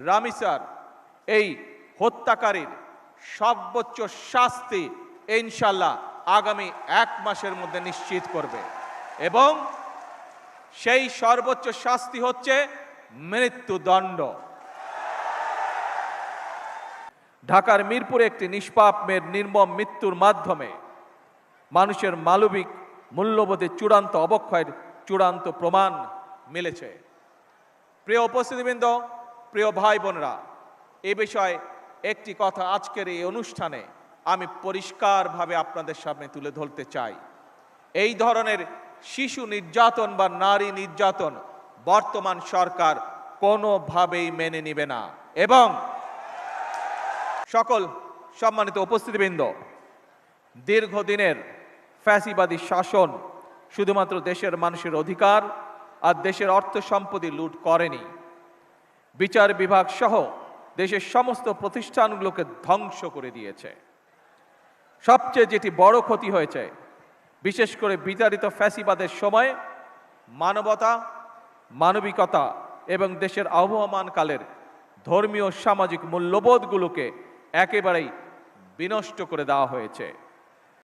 রামিসার এই হত্যাকারীর সর্বোচ্চ শাস্তি ইনশাআল্লাহ আগামী 1 মাসের মধ্যে নিশ্চিত করবে এবং সেই সর্বোচ্চ শাস্তি হচ্ছে মৃত্যুদণ্ড। ঢাকার মিরপুরে একটি নিষ্পাপ মেয়ের নির্মম মৃত্যুর মাধ্যমে মানুষের মানবিক মূল্যবোধের চূড়ান্ত অবক্ষয়ের চূড়ান্ত প্রমাণ মিলেছে। প্রিয় উপস্থিতিবৃন্দ, প্রিয় ভাই বোনেরা, এ বিষয়ে একটি কথা আজকের এই অনুষ্ঠানে আমি পরিষ্কারভাবে আপনাদের সামনে তুলে ধরতে চাই। এই ধরনের শিশু নির্যাতন বা নারী নির্যাতন বর্তমান সরকার কোনোভাবেই মেনে নেবে না এবং সকল সম্মানিত উপস্থিতিবৃন্দ, দীর্ঘদিনের ফ্যাসিবাদী শাসন শুধুমাত্র দেশের মানুষের অধিকার আর দেশের অর্থ সম্পত্তি লুট করেনি, বিচার বিভাগ সহ দেশের সমস্ত প্রতিষ্ঠানগুলোকে ধ্বংস করে দিয়েছে। সবচেয়ে যেটি বড় ক্ষতি হয়েছে, বিশেষ করে বিতাড়িত ফ্যাসিবাদের সময় মানবতা, মানবিকতা এবং দেশের আবহমানকালের ধর্মীয় সামাজিক মূল্যবোধগুলোকে একেবারেই বিনষ্ট করে দেওয়া হয়েছে।